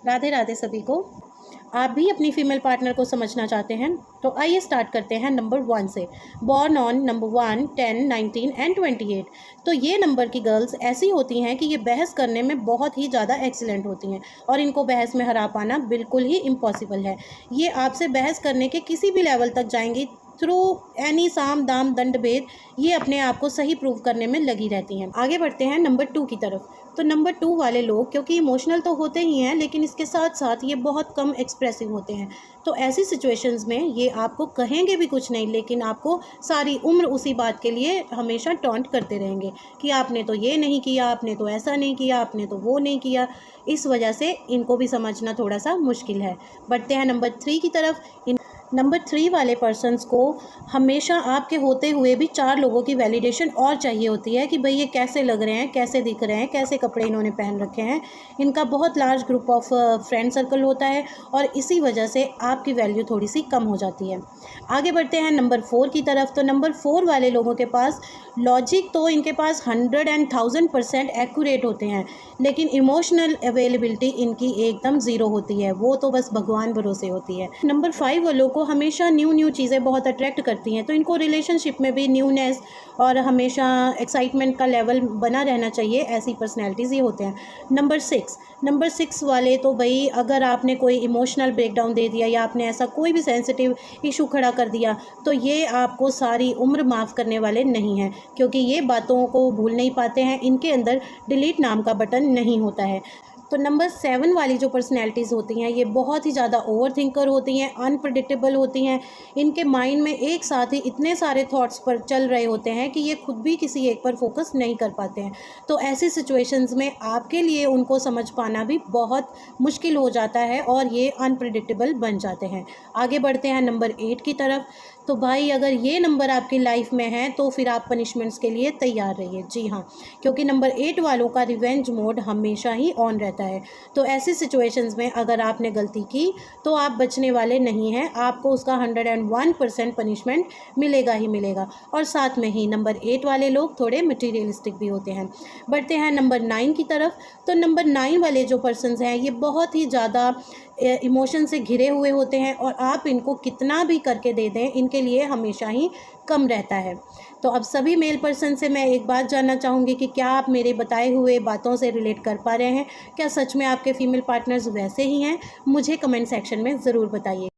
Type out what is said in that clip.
राधे राधे सभी को। आप भी अपनी फीमेल पार्टनर को समझना चाहते हैं तो आइए स्टार्ट करते हैं नंबर 1 से। Born on number 1, 10, 19 and 28। तो ये नंबर की गर्ल्स ऐसी होती हैं कि ये बहस करने में बहुत ही ज़्यादा एक्सीलेंट होती हैं और इनको बहस में हरा पाना बिल्कुल ही इम्पॉसिबल है। ये आपसे बहस करने के किसी भी लेवल तक जाएंगी, थ्रू एनी साम दाम दंड भेद, ये अपने आप को सही प्रूव करने में लगी रहती हैं। आगे बढ़ते हैं नंबर 2 की तरफ। तो नंबर 2 वाले लोग क्योंकि इमोशनल तो होते ही हैं, लेकिन इसके साथ साथ ये बहुत कम एक्सप्रेसिव होते हैं। तो ऐसी सिचुएशंस में ये आपको कहेंगे भी कुछ नहीं, लेकिन आपको सारी उम्र उसी बात के लिए हमेशा टॉन्ट करते रहेंगे कि आपने तो ये नहीं किया, आपने तो ऐसा नहीं किया, आपने तो वो नहीं किया। इस वजह से इनको भी समझना थोड़ा सा मुश्किल है। बढ़ते हैं नंबर 3 की तरफ। नंबर 3 वाले पर्सन्स को हमेशा आपके होते हुए भी 4 लोगों की वैलिडेशन और चाहिए होती है कि भाई ये कैसे लग रहे हैं, कैसे दिख रहे हैं, कैसे कपड़े इन्होंने पहन रखे हैं। इनका बहुत large group of friend circle होता है और इसी वजह से आपकी वैल्यू थोड़ी सी कम हो जाती है। आगे बढ़ते हैं नंबर 4 की तरफ। तो नंबर 4 वाले लोगों के पास लॉजिक तो इनके पास 100 एंड 1000% एक्यूरेट होते हैं, लेकिन इमोशनल अवेलेबिलिटी इनकी एकदम ज़ीरो होती है। वो तो बस भगवान भरोसे होती है। नंबर 5 वालों को हमेशा न्यू चीज़ें बहुत अट्रैक्ट करती हैं, तो इनको रिलेशनशिप में भी न्यूनेस और हमेशा एक्साइटमेंट का लेवल बना रहना चाहिए। ऐसी पर्सनैलिटीज़ ही होते हैं। नंबर 6 वाले तो भाई अगर आपने कोई इमोशनल ब्रेकडाउन दे दिया या आपने ऐसा कोई भी सेंसिटिव इशू खड़ा कर दिया तो ये आपको सारी उम्र माफ़ करने वाले नहीं हैं, क्योंकि ये बातों को भूल नहीं पाते हैं। इनके अंदर डिलीट नाम का बटन नहीं होता है। तो नंबर 7 वाली जो पर्सनैलिटीज़ होती हैं ये बहुत ही ज़्यादा ओवर थिंकर होती हैं, अनप्रडिक्टेबल होती हैं। इनके माइंड में एक साथ ही इतने सारे थॉट्स पर चल रहे होते हैं कि ये खुद भी किसी एक पर फोकस नहीं कर पाते हैं। तो ऐसी सिचुएशंस में आपके लिए उनको समझ पाना भी बहुत मुश्किल हो जाता है और ये अनप्रडिक्टेबल बन जाते हैं। आगे बढ़ते हैं नंबर 8 की तरफ। तो भाई अगर ये नंबर आपकी लाइफ में है तो फिर आप पनिशमेंट्स के लिए तैयार रहिए। जी हाँ, क्योंकि नंबर 8 वालों का रिवेंज मोड हमेशा ही ऑन रहता है। तो ऐसी सिचुएशंस में अगर आपने गलती की तो आप बचने वाले नहीं हैं, आपको उसका 101% पनिशमेंट मिलेगा ही मिलेगा। और साथ में ही नंबर 8 वाले लोग थोड़े मटीरियलिस्टिक भी होते हैं। बढ़ते हैं नंबर 9 की तरफ। तो नंबर 9 वाले जो पर्सन्स हैं ये बहुत ही ज़्यादा इमोशन से घिरे हुए होते हैं और आप इनको कितना भी करके दे दें इनके लिए हमेशा ही कम रहता है। तो अब सभी मेल पर्सन से मैं एक बात जानना चाहूँगी कि क्या आप मेरे बताए हुए बातों से रिलेट कर पा रहे हैं? क्या सच में आपके फीमेल पार्टनर्स वैसे ही हैं? मुझे कमेंट सेक्शन में ज़रूर बताइए।